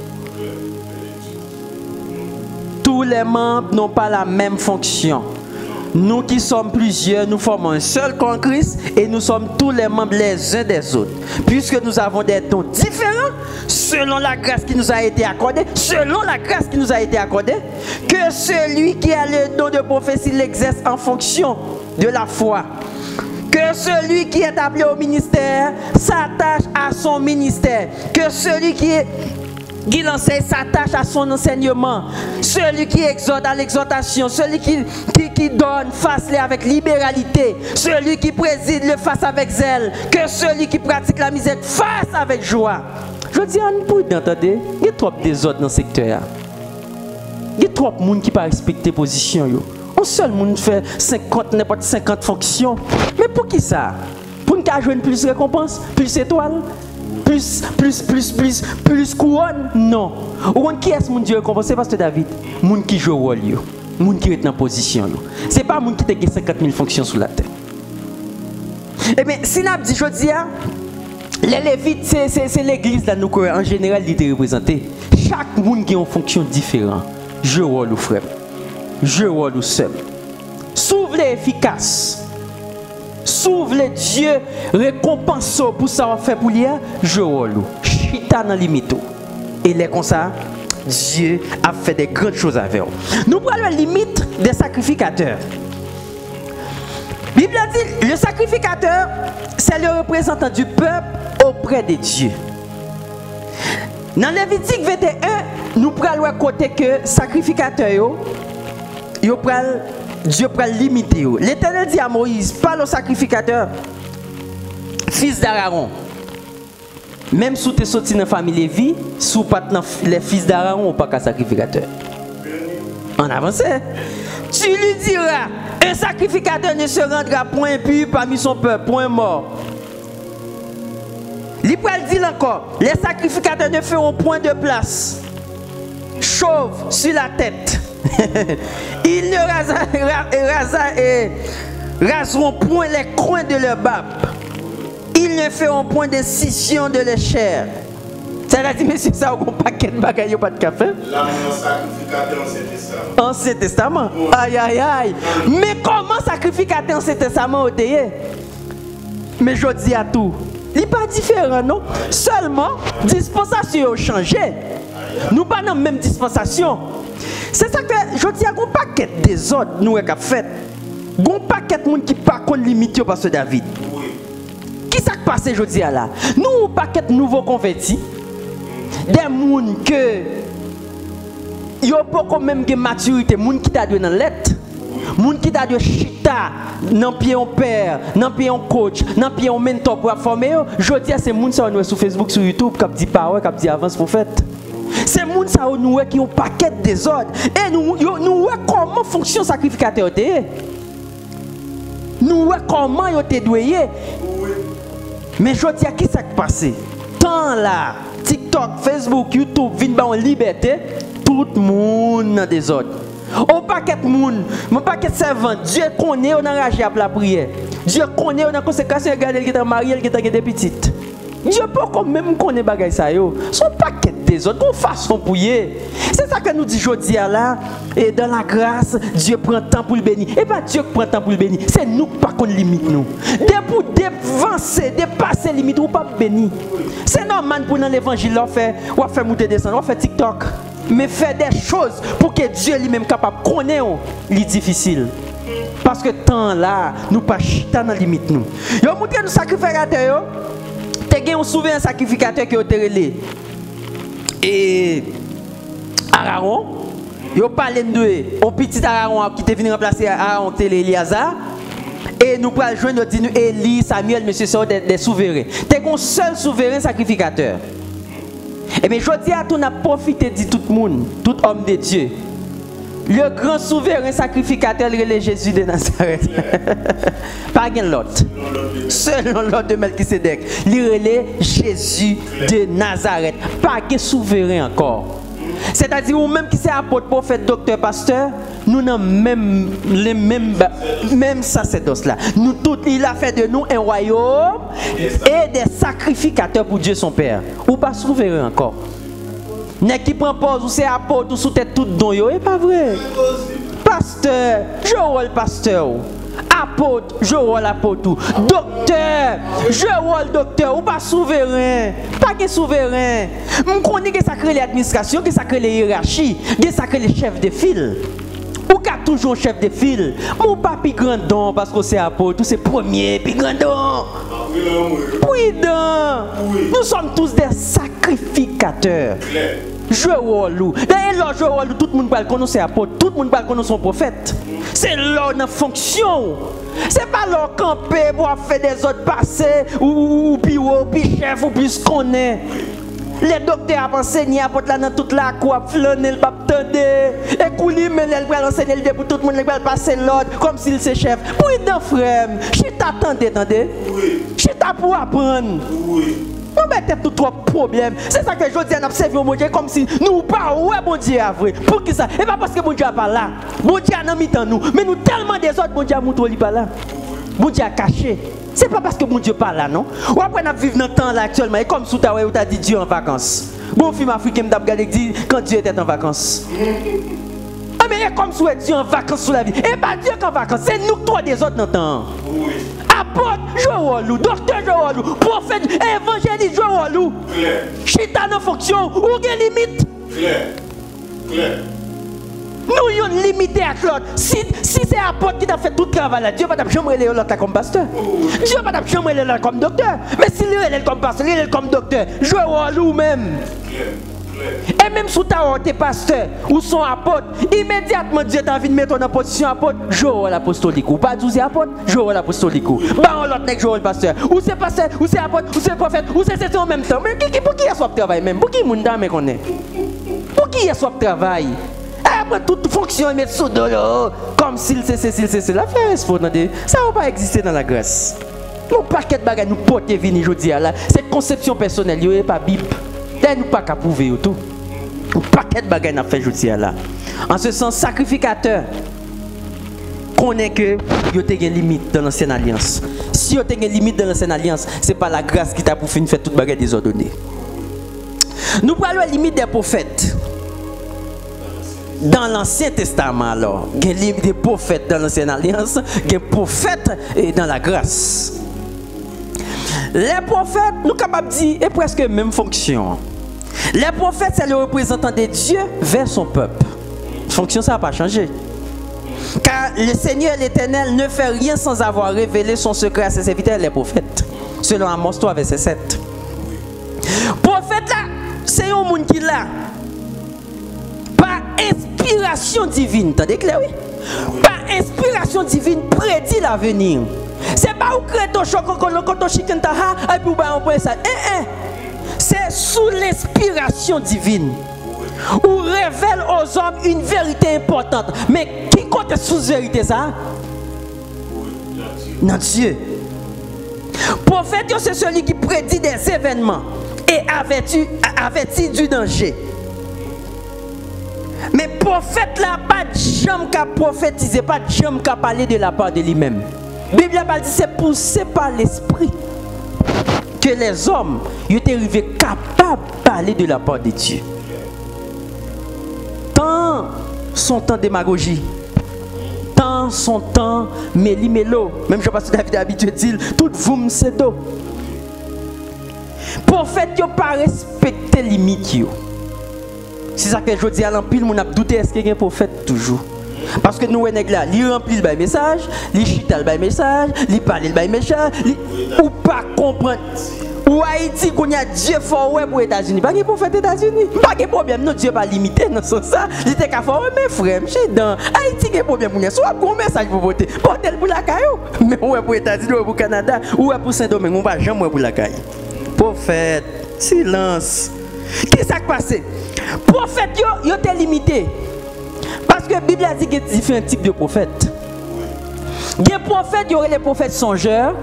Tous les membres n'ont pas la même fonction. Nous qui sommes plusieurs, nous formons un seul corps en Christ et nous sommes tous les membres les uns des autres. Puisque nous avons des dons différents, selon la grâce qui nous a été accordée, que celui qui a le don de prophétie l'exerce en fonction de la foi. Que celui qui est appelé au ministère s'attache à son ministère. Que celui qui l'enseigne s'attache à son enseignement. Celui qui exhorte à l'exhortation. Celui qui donne fasse-le avec libéralité. Celui qui préside le fasse avec zèle. Que celui qui pratique la misère fasse avec joie. Je dis à nous, entendez, il y a trop de désordre dans le secteur. Il y a trop de monde qui ne respecte pas position. Un seul monde fait 50 fonctions. Mais pour qui ça? Pour nous jouer plus de récompenses, plus d'étoiles, plus couronne? Non. Qui est-ce que Dieu récompense? C'est Pasteur David. Monde qui joue au rôle, monde qui est dans position. Ce n'est pas monde qui a 50 000 fonctions sur la terre. Eh bien, si nous dit, je dis, les Lévites, c'est l'église dans nous en général qui est représentée. Chaque monde qui a une fonction différente. Je rôle au frère. Je rôle au seul. S'ouvre-les efficace. S'ouvre-les Dieu récompense pour ça on fait pour lui. Je rôle. Chita dans limite. Et les comme ça, Dieu a fait des grandes choses avec eux. Nous prenons la limite des sacrificateurs. La Bible dit le sacrificateur, c'est le représentant du peuple auprès de Dieu. Dans Lévitique 21, nous prenons le côté que sacrificateur, Dieu peut limiter. L'Éternel dit à Moïse, parle au sacrificateur, fils d'Aaron. Même si tu es sorti dans la famille Lévi, si tu pas les fils d'Aaron, ou pas qu'un sacrificateur. En avance. Tu lui diras, un sacrificateur ne se rendra point pur parmi son peuple, point mort. L'Ipral dit encore, les sacrificateurs ne feront point de place chauve sur la tête. Ils ne raseront point les coins de leur barbe. Ils ne feront point de scission de leur chair. Ça veut dire, monsieur, ça, on paquet de bagaille, pas de café. Là, on sacrificateur Ancien Testament. Ancien Testament. Aïe, aïe, aïe. Mais comment sacrificateur Ancien Testament au déyé? Mais je dis à tout. Il n'est pas différent, non? Seulement, dispensation a changé. Nous pas dans la même dispensation. C'est ça que je dis à un paquet de désordre nous avons fait. Un paquet de monde qui pas qu'on limite parce que David. Qui s'est passé je dis à là? Nous un paquet de nouveaux convertis. Des gens que yo pas même de maturité, monde qui t'a donné dans lettre. Moun qui t'a de chita, nan pied en père, nan pied en coach, nan pied en mentor pour former, je dis à ces moun ça nous sur Facebook, sur YouTube, qui dit parole, qui dit avance prophète. Ces moun ça nous qui ont paquet de désordre et nous comment fonctionne sacrificateur té. Nous comment yo té doué. Mais je dis à qui ça passé? Tant là, TikTok, Facebook, YouTube, vinn ba en liberté, tout le monde dans désordre. Au paquet de monde, mon paquet de servants, Dieu connaît, on a enragé à la prière. Dieu connaît, on a conséquence, regarder qui est marié, qui est des petites. Dieu peut même connaître bagay ça yo. Son paquet de désordre, une façon pour y. C'est ça que nous dit aujourd'hui là. Et dans la grâce, Dieu prend temps pour le bénir. Et pas Dieu qui prend temps pour le bénir. C'est nous qui pas qu'on limite nous. Pour dévancer, dépasser limite ou pas bénir. C'est normal pour dans l'évangile on fait monter descendre, on fait TikTok. Mais faire des choses pour que Dieu lui-même capable de connaître les difficile. Parce que temps là, nous pas chita dans limite nous. Yo montré nous sacrificateur yo. T'es un souverain sacrificateur qui est relé. Et Aaron, yo parlé de un petit Aaron qui est venu remplacer Aaron télé Eliazar. Et nous pourrons joindre nous Élie, Samuel, monsieur sont des souverains. T'es un seul souverain sacrificateur. Et bien, je dis à tout, on a profité de tout le monde, tout homme de Dieu. Le grand souverain sacrificateur, le Jésus de Nazareth. Pas l'autre. Selon l'ordre de Melchisedec. Le Jésus de Nazareth. Pas de souverain encore. C'est-à-dire, ou même qui c'est apôtre, prophète, docteur, pasteur, nous n'avons même les mêmes sacerdoces là. Nous tous, il a fait de nous un royaume et des sacrificateurs pour Dieu son Père. Ou pas souverain encore. N'est qui prend pause ou c'est apôtre ou sous tête tout don yo, c'est pas vrai. Pasteur, je rôle pasteur. Apôtre, je rôle apôtre. Docteur, je rôle docteur. Ou pas souverain. Pas que souverain. On connaît que ça crée l'administration, que ça crée les hiérarchies, que ça crée les chefs de file. Ou qu'a toujours chef de file. Mon papi grandon parce que c'est apôtre, c'est premier, puis grandon. Prudent. Nous sommes tous des sacrificateurs. Je rôle. D'ailleurs, je rôle, tout le monde parle qu'on c'est apôtre, tout le monde parle qu'on son prophète. C'est là notre fonction. C'est pas leur camper pour faire des autres passer ou puis chef ou puis ce qu'on est. Les docteurs ont enseigné à porter dans toute la cour, flâner le pape tendé, et couler, mais ils vont enseigner le pour tout le monde, ils vont passer l'ordre comme s'il c'est chef. Puis d'un frère, je t'attendais, attendez. Je t'attends pour apprendre. On met tout trop problème. C'est ça que je dis à observer mon Dieu comme si nous pas ouais bon Dieu à vrai. Pour qui ça? Et pas parce que mon Dieu n'est pas là. Mon Dieu a mis dans nous, mais nous tellement des autres, mon Dieu a montré pas là. Mon Dieu a caché. C'est pas parce que mon Dieu pas là, non? Ou après, on vit dans le temps là actuellement, et comme sous ta où tu as dit Dieu en vacances. Bon film africain m'a regardé dit quand Dieu était en vacances. Ah mais comme sous Dieu en vacances sous la vie. Et pas Dieu qu'en vacances, c'est nous trois des autres dans le temps. Apôtre, je rôle, docteur, je rôle, prophète, évangéliste, je rôle. Chita nos fonctions, ou des limites. Claire. Nous sommes limités à l'autre. Si c'est apôtre qui a fait tout le travail là, Dieu va pas jamais les l'autre comme pasteur. Dieu va pas jamais les l'autre comme docteur. Mais s'il est comme pasteur, il est comme docteur. Je rôle ou même. Et même sous ta honte, pasteur ou son apôtre, immédiatement Dieu t'a envie de mettre en position apôtre, je rôle apostolique. Ou pas 12 apôtre, je rôle apostolique. Bah on l'autre n'est que je rôle pasteur. Ou c'est pasteur, ou c'est apôtre, ou c'est prophète, ou c'est en même temps. Mais pour qui est-ce que travail même? Pour qui mon dame connaît? Pour qui est-ce que travail? Après toute fonction, mettre sous dolo, comme s'il c'est la faire, ça ne va pas exister dans la grâce. Nous paquet de bagages nous porter venir aujourd'hui là, cette conception personnelle, il n'y a pas bip. Nous pas qu'à prouver tout. Nous paquet de bagages nous fait aujourd'hui là. En ce sens, sacrificateur connaît que il y a des limites dans l'ancienne alliance. Si il y a des limites dans l'ancienne alliance, c'est pas la grâce qui t'a pour finir faire toute bagages désordonnée. Nous parlons de limite des prophètes. Dans l'Ancien Testament, alors, il y a des prophètes dans l'Ancienne Alliance, il y a des prophètes dans la grâce. Les prophètes, nous sommes capables de dire, et presque la même fonction. Les prophètes, c'est le représentant de Dieu vers son peuple. Fonction, ça n'a pas changé. Car le Seigneur l'Éternel ne fait rien sans avoir révélé son secret à ses serviteurs, les prophètes. Selon Amos 3, verset 7. Prophète là, c'est un monde qui là. Inspiration divine, t'as clair, oui? Par inspiration divine, prédit l'avenir. C'est pas où créer ton choc, ton chicken taha, et puis on peut ça. C'est sous l'inspiration divine. Où révèle aux hommes une vérité importante. Mais qui compte sous vérité ça? Non, Dieu. Prophète, c'est celui qui prédit des événements et avertit du danger. Mais prophète là, pas de jamais qu'à prophétiser, pas de jamais qu'à parler de la part de lui-même. La Bible a dit c'est poussé par l'esprit que les hommes étaient arrivés capables de parler de la part de Dieu. Tant son temps démagogie, tant son temps méli-mélo, même je pense que David a habitué de dire tout vous c'est d'eau. Prophète, il n'a pas respecté les limites. C'est ça que je dis à l'empile, on a douté est-ce qu'il y a un prophète toujours. Parce que nous, on est là, il remplit le message, il chita le message, il parle le message, ou pas comprendre. Ou Haïti, qu'on a Dieu fort pour les États-Unis. Pas de prophète des États-Unis. Pas de problème, non, Dieu pas limité dans ce sens. Il était qu'à faire, mais frère, je suis dans Haïti, il y a un problème pour nous. Soit un message pour voter, portez-le pour la caillou. Mais ouais pour les États-Unis, ou pour le Canada, ou pour Saint-Domingue, on ne va jamais pour la caillou. Prophète, silence. Qu'est-ce qui s'est passé? Prophète, ils ont été limités. Parce que la Bible a dit qu'il y a différents types de prophètes. Il y a des prophètes, il y aurait les prophètes songeurs.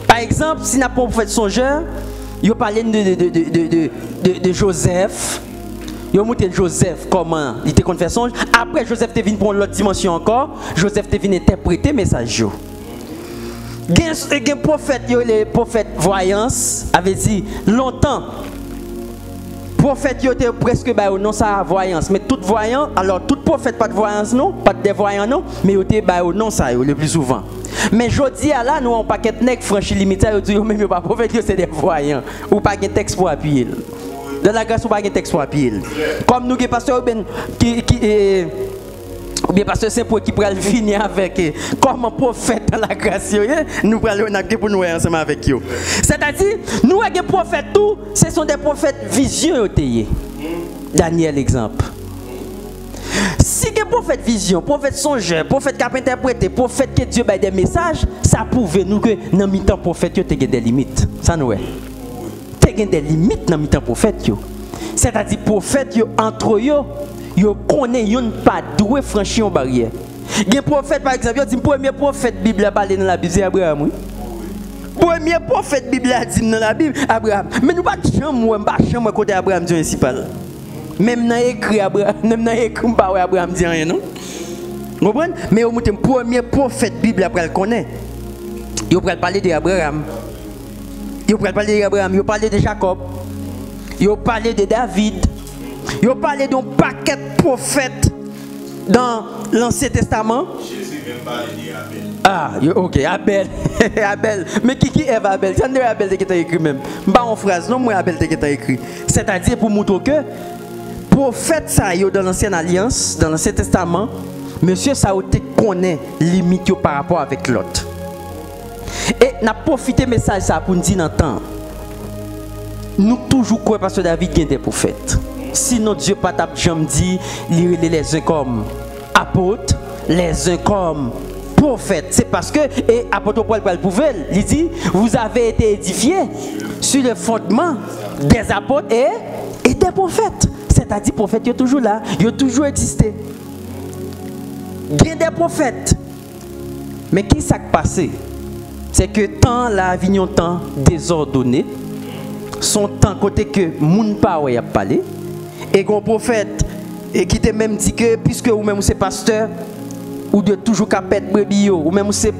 Par exemple, si nous avons un prophète songeur, il parle de Joseph, Yo monté Joseph comment il était fait songe. Après Joseph te venu pour l'autre dimension encore. Joseph te venu interpréter message yo. Gen prophète yo les prophètes voyance avait dit longtemps. Prophète yo était presque ba non ça voyance mais tout voyant alors tout prophète pas de voyance non, pas de voyant non, mais yo était ba non ça le plus souvent. Mais jodi là nous on paquet nèg franchi limite yo dit yo même yo pas prophète yo c'est des voyants ou pas gen texte pour appuyer. De la grâce ou pas un texte pour appuyer. Comme nous, pasteur ou bien pasteur Saint Paul qui pourrait finir avec comme un prophète dans la grâce, nous pourrons pour nous ensemble avec eux. C'est-à-dire, nous, les prophètes, tout, ce sont des prophètes vision. Daniel, exemple. Si les prophètes vision, prophètes songeurs, prophètes qui interprété, prophètes que Dieu a des messages, ça prouve nous que dans le temps prophète, il y a des limites. Ça nous est. Il y a des limites dans le temps prophète. C'est-à-dire prophète entre eux, yo connaît yon pas doué franchir une barrière. Il y a un prophète par exemple, le premier prophète Bible a parlé dans la Bible c'est Abraham. Oui. Premier prophète Bible a dit dans la Bible Abraham. Mais nous pas chambre côté Abraham dit principal. Même dans écrit Abraham, même dans écrit pas Abraham dit rien non. Vous comprenez? Mais au premier prophète Bible après le connaît. Il va parler d'Abraham. Il va parler d'Abraham, il va parler de Jacob. Il va parler de David. Il va parler d'un paquet de prophètes dans l'Ancien Testament. Jésus même parler d'Abel. Ah, ok, Abel. Abel. Mais qui est Abel? C'est Abel qui t'a écrit même. Pas en phrase, non, moi Abel qui t'a écrit. C'est-à-dire pour montrer que prophète ça dans l'Ancienne Alliance, dans l'Ancien Testament, monsieur ça te connaît limite par rapport avec l'autre. Et n'a profité message ça pour nous dire dans le temps. Nous toujours croyons parce que David est des prophètes. Sinon Dieu pas t'a jamais dit les uns comme apôtres, les uns comme prophètes. C'est parce que et apôtre Paul pouvait, il dit vous avez été édifiés sur le fondement des apôtres et des prophètes. C'est-à-dire prophètes sont toujours là, ils ont toujours existé. Il y a des prophètes. Mais qui s'est passé? C'est que tant la vie un temps désordonné, son temps côté que moun pa ou y a parlé et un prophète et qui te même dit que puisque ou même c'est pasteur ou de toujours capet brebis ou même c'est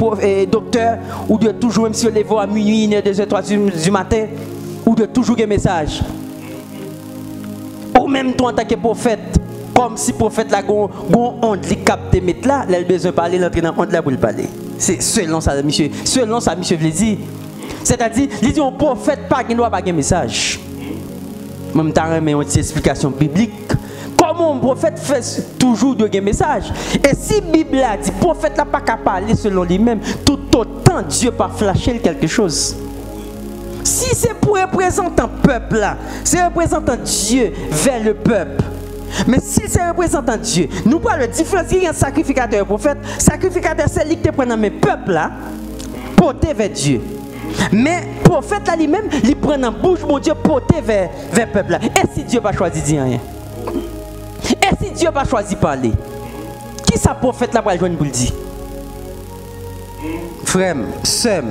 docteur ou de toujours même si on les voit à minuit 2h 3h du matin ou de toujours un message ou même toi en tant que prophète comme si prophète la gon honte li capte mettre là il a besoin parler l'entrer dans honte là pour le parler. C'est selon ça monsieur veut dire. C'est-à-dire, il dit un prophète pas qui doit pas un message. Même temps mais une explication biblique. Comment un prophète fait toujours de un message? Et si la Bible a dit prophète n'a pas qu'à parler selon lui-même, tout autant Dieu pas flasher quelque chose. Si c'est pour représenter un peuple là, c'est représentant Dieu vers le peuple. Mais si c'est représentant Dieu, nous parlons de différence il y a un sacrificateur et un prophète. Sacrificateur c'est lui qui te prend dans mes peuples là, porter vers Dieu. Mais prophète là lui-même, il prend en bouche mon Dieu porter vers le peuple là. Et si Dieu pas choisi de dire rien? Et si Dieu pas choisi de parler? Qui ça prophète là pour joindre pour le dire? Frère, sœur,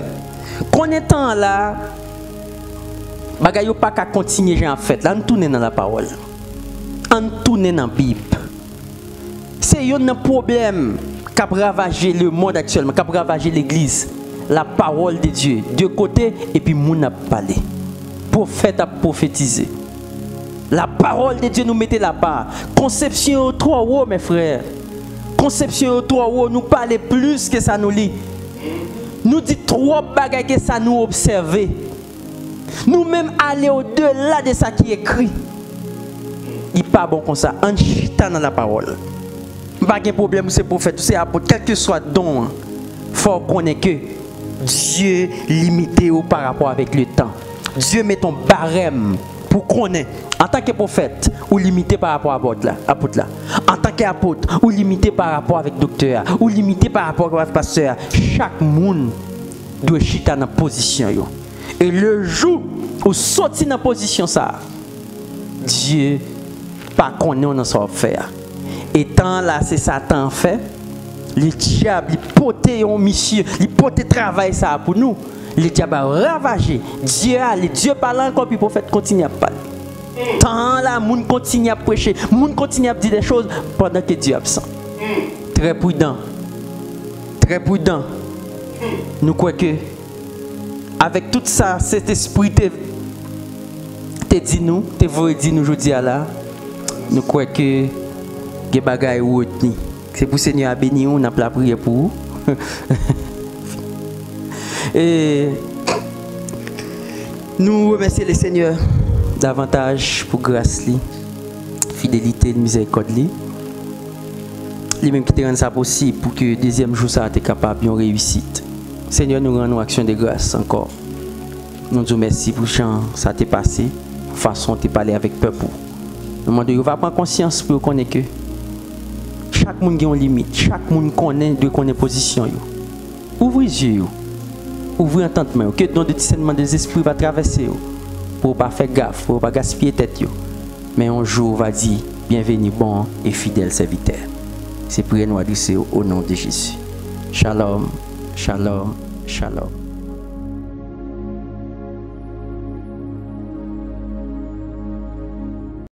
qu'on est temps là, bagay yo pas qu'à continuer en fait. Là, on tourne dans la parole. On tourne dans la Bible. C'est un problème qui a ravagé le monde actuellement, qui a ravagé l'église. La parole de Dieu, de côté, et puis moun a parlé. Prophète a prophétisé. La parole de Dieu nous mettait là-bas. Conception trop haut, mes frères. Conception trop haut, nous parler plus que ça nous lit. Nous dit trop bagages que ça nous observe. Nous-mêmes aller au-delà de ça qui est écrit. Il n'est pas bon comme ça. En chita dans la parole. Pas de problème, c'est prophète, c'est apôtre, quel que soit don. Il faut connaître que Dieu limité par rapport avec le temps. Dieu met ton barème pour connaître. En tant que prophète, ou limité par rapport à apôtre là. En tant qu'apôtre, ou limité par rapport avec docteur, ou limité par rapport avec pasteur. Chaque monde doit chita dans la position. Et le jour où sorti dans la position ça, Dieu pas connaît on s'en faire. Et tant là c'est Satan fait, le diable il porte un mission, il porte travail ça pour nous. Le diable a ravagé. Dieu parle encore puis le prophète continue à parler. Tant là, moun continue à prêcher, moun continue à dire des choses pendant que Dieu est absent. Très prudent. Très prudent. Nous croyons que avec tout ça, cet esprit te dit nous, te voulu dire nous aujourd'hui là, nous croyons que les bagages ou retenu. C'est pour le Seigneur à bénir, on a la prière pour vous. Et nous remercions le Seigneur davantage pour grâce, fidélité, miséricorde. Lui-même qui te rend ça possible pour que le deuxième jour ça soit capable de réussite. Seigneur, nous rendons action de grâce encore. Nous disons merci pour chant ça t'est passé, façon de parler avec peuple. Nous demandons, on va prendre conscience pour qu'on ait que chaque monde a une limite, chaque monde connaît de connaît position. Ouvrez les yeux, ouvrez l'entendement, que dans le discernement des esprits va traverser pour ne pas faire gaffe, pour ne pas gaspiller tête. Mais un jour, on va dire, bienvenue, bon et fidèle serviteur. C'est prière nous adresser au nom de Jésus. Shalom, shalom, shalom.